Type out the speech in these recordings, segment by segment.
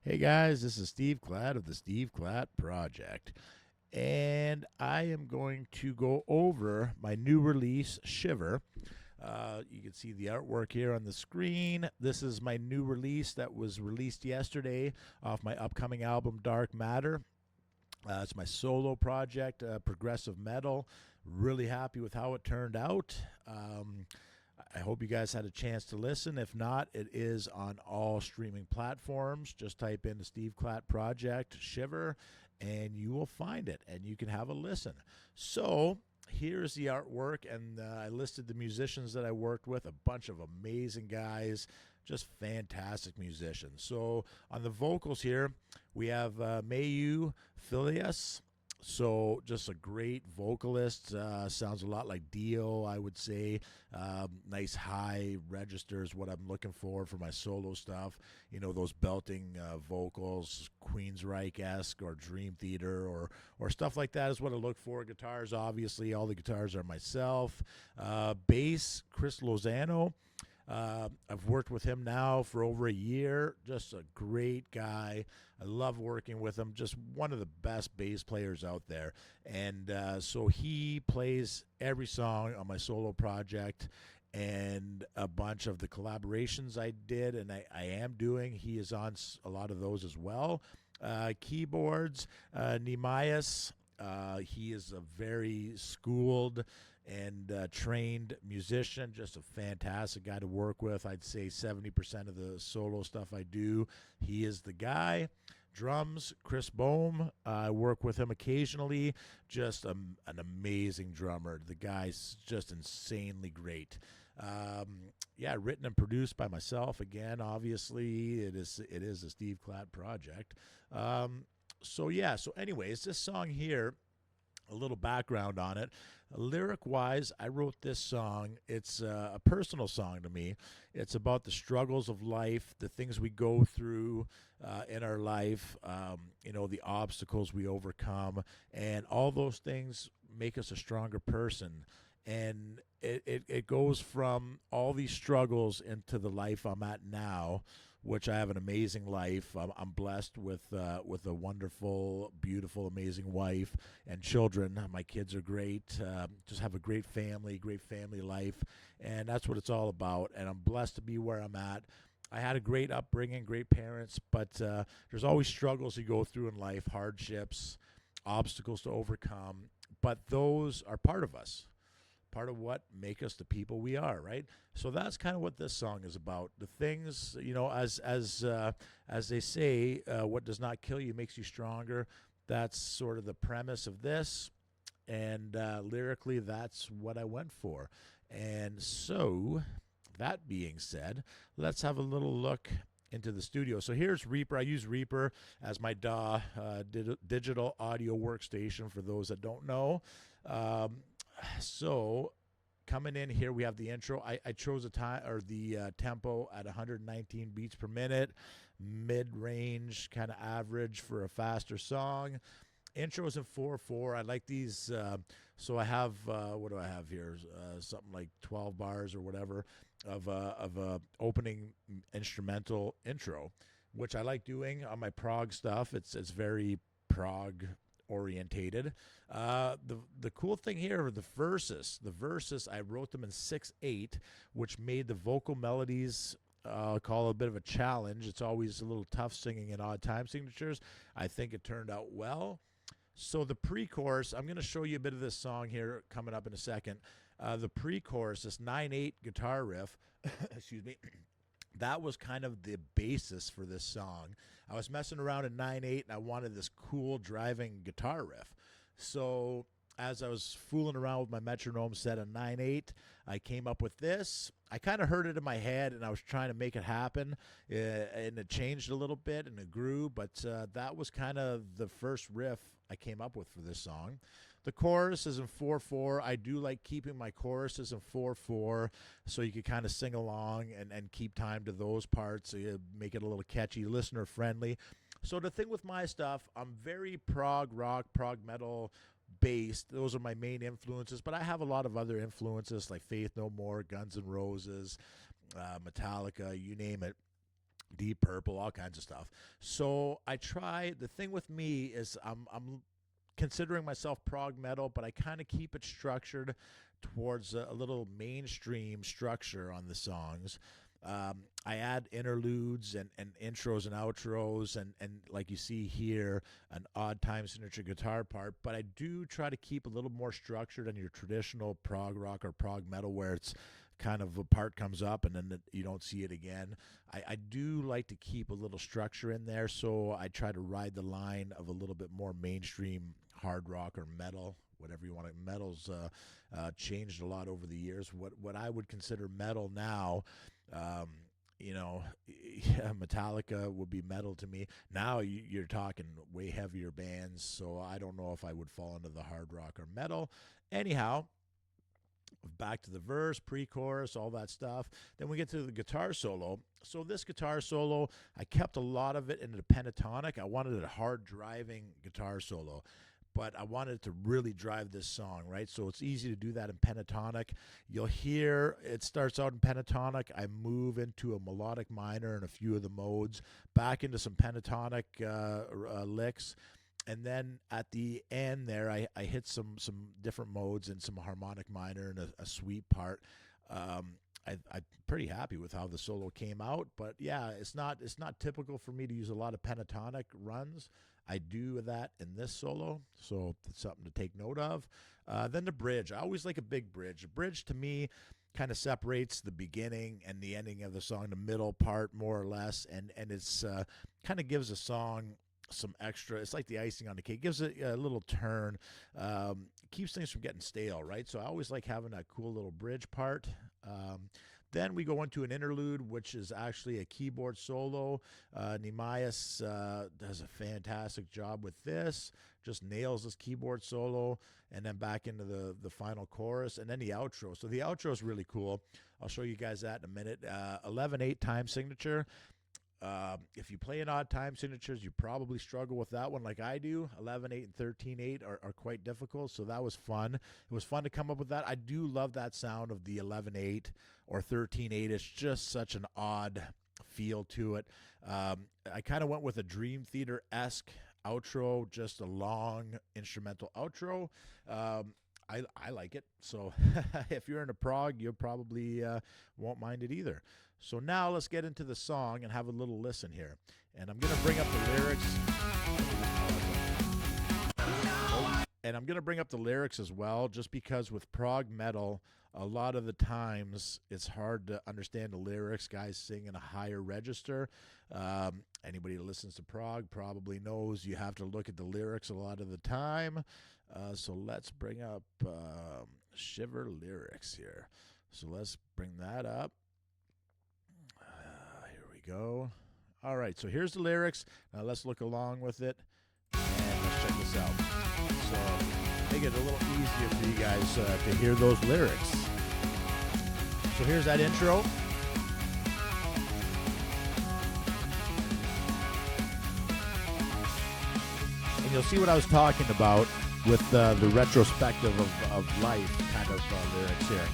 Hey guys, this is Steve Klatt of the Steve Klatt Project, and I am going to go over my new release, Shiver. You can see the artwork here on the screen. This is my new release that was released yesterday off my upcoming album, Dark Matter. It's my solo project, progressive metal. Really happy with how it turned out. I hope you guys had a chance to listen. If not, it is on all streaming platforms. Just type in the Steve Klatt Project Shiver, and you will find it, and you can have a listen. So here's the artwork, and I listed the musicians that I worked with. A bunch of amazing guys, just fantastic musicians. So on the vocals here, we have Mayu Filias. So just a great vocalist. Sounds a lot like Dio, I would say. Nice high registers, what I'm looking for my solo stuff. You know, those belting vocals, Queensryche-esque or Dream Theater or stuff like that is what I look for. Guitars, obviously, all the guitars are myself. Bass, Chris Lozano. I've worked with him now for over a year. Just a great guy. I love working with him. Just one of the best bass players out there. And so he plays every song on my solo project and a bunch of the collaborations I did and I am doing. He is on a lot of those as well. Keyboards, Nehemias. He is a very schooled and trained musician, just a fantastic guy to work with. I'd say 70% of the solo stuff I do, he is the guy. Drums, Chris Bohm. I work with him occasionally. Just an amazing drummer. The guy's just insanely great. Yeah, written and produced by myself. Again, obviously, it is a Steve Klatt project. So yeah. So anyways, this song here, a little background on it. Lyric wise, I wrote this song. It's a personal song to me. It's about the struggles of life, the things we go through in our life, the obstacles we overcome, and all those things make us a stronger person. And it goes from all these struggles into the life I'm at now, which I have an amazing life. I'm blessed with a wonderful, beautiful, amazing wife and children. My kids are great. Just have a great family life, and that's what it's all about. And I'm blessed to be where I'm at. I had a great upbringing, great parents, but there's always struggles you go through in life, hardships, obstacles to overcome. But those are part of us, part of what make us the people we are, right? So that's kind of what this song is about. The things, as they say, what does not kill you makes you stronger. That's sort of the premise of this, and lyrically, that's what I went for. And so, that being said, let's have a little look into the studio. So here's Reaper. I use Reaper as my digital audio workstation for those that don't know. So coming in here, we have the intro. I chose the tempo at 119 beats per minute, mid-range, kind of average for a faster song. Intros in 4/4. I like these. So I have what do I have here? Something like 12 bars or whatever of a opening instrumental intro, which I like doing on my prog stuff. It's very prog orientated. The cool thing here are the verses I wrote them in 6/8, which made the vocal melodies call it a bit of a challenge. It's always a little tough singing in odd time signatures. I think it turned out well. So the pre-chorus, I'm going to show you a bit of this song here coming up in a second. The pre-chorus, this 9/8 guitar riff, excuse me, that was kind of the basis for this song. I was messing around in 9/8 and I wanted this cool driving guitar riff. So as I was fooling around with my metronome set of 9/8, I came up with this. I kind of heard it in my head and I was trying to make it happen, and it changed a little bit and it grew, but that was kind of the first riff I came up with for this song. The chorus is in 4/4. I do like keeping my choruses in 4/4 so you can kind of sing along and keep time to those parts, so you make it a little catchy, listener friendly. So the thing with my stuff, I'm very prog rock, prog metal based. Those are my main influences, but I have a lot of other influences like Faith No More, Guns N' Roses, Metallica, you name it. Deep Purple, all kinds of stuff. So I try. The thing with me is I'm considering myself prog metal, but I kind of keep it structured towards a little mainstream structure on the songs. I add interludes and intros and outros, and like you see here, an odd time signature guitar part. But I do try to keep a little more structured than your traditional prog rock or prog metal, where it's kind of a part comes up and then you don't see it again. I do like to keep a little structure in there, so I try to ride the line of a little bit more mainstream hard rock or metal, whatever you want to. Metal's changed a lot over the years. What I would consider metal now, yeah, Metallica would be metal to me. Now you're talking way heavier bands, so I don't know if I would fall into the hard rock or metal. Anyhow, back to the verse, pre-chorus, all that stuff. Then we get to the guitar solo. So this guitar solo, I kept a lot of it in the pentatonic. I wanted a hard driving guitar solo, but I wanted it to really drive this song, right? So it's easy to do that in pentatonic. You'll hear it starts out in pentatonic. I move into a melodic minor in a few of the modes, back into some pentatonic licks. And then at the end there, I hit some different modes and some harmonic minor and a sweep part. I'm pretty happy with how the solo came out, but yeah, it's not typical for me to use a lot of pentatonic runs. I do that in this solo, so it's something to take note of. Then the bridge. I always like a big bridge. A bridge to me kind of separates the beginning and the ending of the song, the middle part more or less, and it's kind of gives a song some extra. It's like the icing on the cake. Gives it a little turn. Keeps things from getting stale, right? So I always like having that cool little bridge part. Then we go into an interlude, which is actually a keyboard solo. Nehemias does a fantastic job with this. Just nails this keyboard solo. And then back into the final chorus. And then the outro. So the outro is really cool. I'll show you guys that in a minute. 11/8 time signature. If you play in odd time signatures, you probably struggle with that one like I do. 11/8 and 13/8 are quite difficult, so that was fun. It was fun to come up with that. I do love that sound of the 11/8 or 13/8. It's just such an odd feel to it. I kind of went with a Dream Theater-esque outro, just a long instrumental outro. I like it, so if you're into prog, you probably won't mind it either. So now let's get into the song and have a little listen here. And I'm going to bring up the lyrics. And I'm going to bring up the lyrics as well, just because with prog metal, a lot of the times it's hard to understand the lyrics. Guys sing in a higher register. Anybody who listens to prog probably knows you have to look at the lyrics a lot of the time. So let's bring up Shiver lyrics here. So let's bring that up. Here we go. All right, so here's the lyrics. Now let's look along with it, and let's check this out. So make it a little easier for you guys to hear those lyrics. So here's that intro. And you'll see what I was talking about with the retrospective of life kind of lyrics here.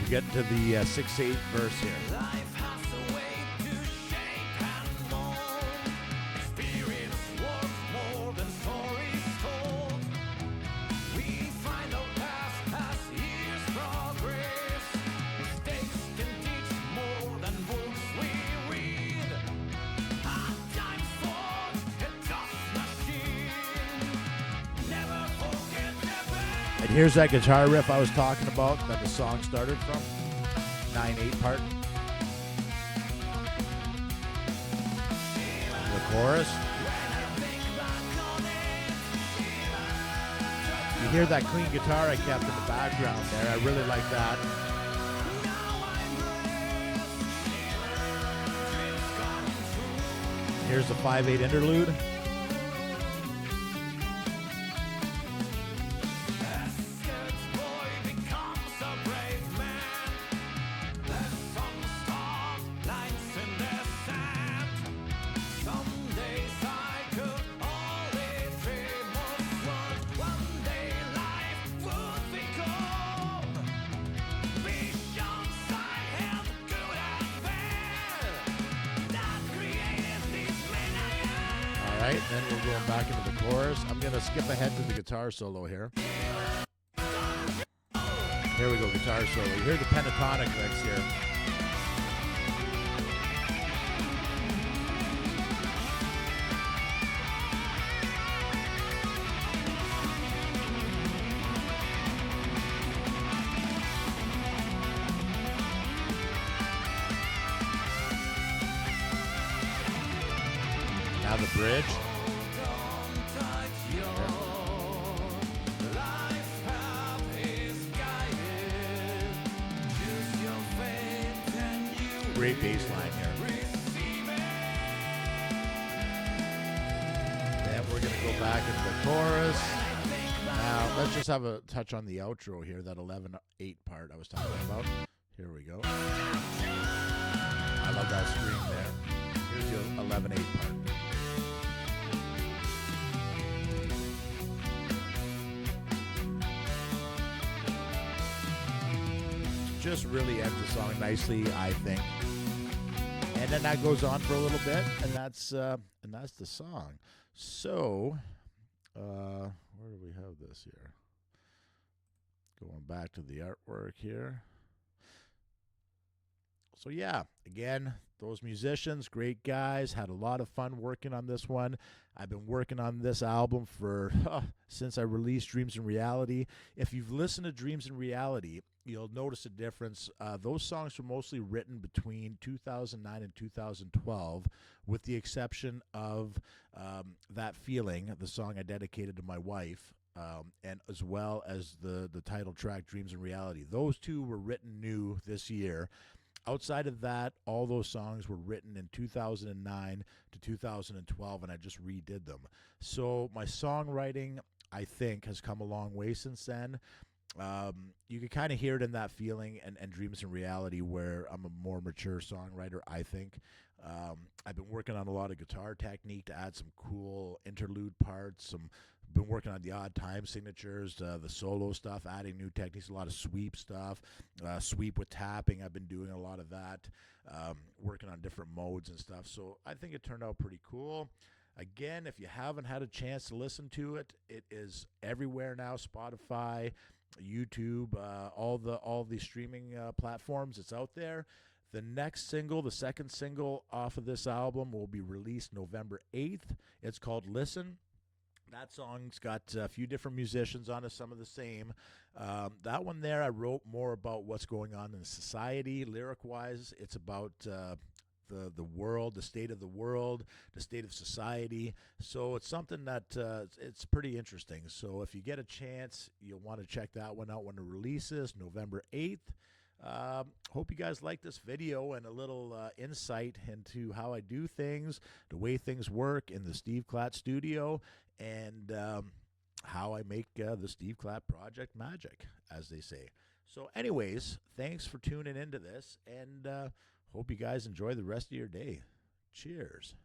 We get to the 6/8 verse here. Life has a way to shape and mold. Experience worth more than stories told. We find our path as years progress. Mistakes can teach more than books we read. Hard times forge a tough machine. Never forget the best. And here's that guitar riff I was talking about that the song started from. 9/8 part. The chorus. You hear that clean guitar I kept in the background there. I really like that. Here's the 5/8 interlude. right, and then we're going back into the chorus. I'm going to skip ahead to the guitar solo here. Here we go, guitar solo. You hear the pentatonic mix here. Now the bridge. Great bass line here. And we're going to go back into the chorus. Now, let's just have a touch on the outro here, that 11/8 part I was talking about. Here we go. I love that scream there. Here's the 11/8 part. Just really ends the song nicely, I think. And then that goes on for a little bit, and that's the song. So, where do we have this here? Going back to the artwork here. So yeah, again, those musicians, great guys, had a lot of fun working on this one. I've been working on this album for since I released Dreams in Reality. If you've listened to Dreams in Reality, you'll notice a difference. Those songs were mostly written between 2009 and 2012, with the exception of That Feeling, the song I dedicated to my wife, and as well as the title track, Dreams in Reality. Those two were written new this year. Outside of that, all those songs were written in 2009 to 2012, and I just redid them. So my songwriting, I think, has come a long way since then. You can kind of hear it in That Feeling and Dreams in Reality, where I'm a more mature songwriter, I think. I've been working on a lot of guitar technique to add some cool interlude parts. Been working on the odd time signatures, the solo stuff, adding new techniques, a lot of sweep stuff, sweep with tapping. I've been doing a lot of that, working on different modes and stuff. So I think it turned out pretty cool. Again, if you haven't had a chance to listen to it, it is everywhere now. Spotify, YouTube, all the streaming platforms. It's out there. The next single, the second single off of this album, will be released November 8th. It's called Listen. That song's got a few different musicians on it, some of the same. That one there, I wrote more about what's going on in society. Lyric-wise, it's about the world, the state of the world, the state of society. So it's something that it's pretty interesting. So if you get a chance, you'll want to check that one out when it releases, November 8th. Hope you guys like this video and a little insight into how I do things, the way things work in the Steve Klatt studio, and how I make the Steve Klatt project magic, as they say. So anyways, thanks for tuning into this, and hope you guys enjoy the rest of your day. Cheers.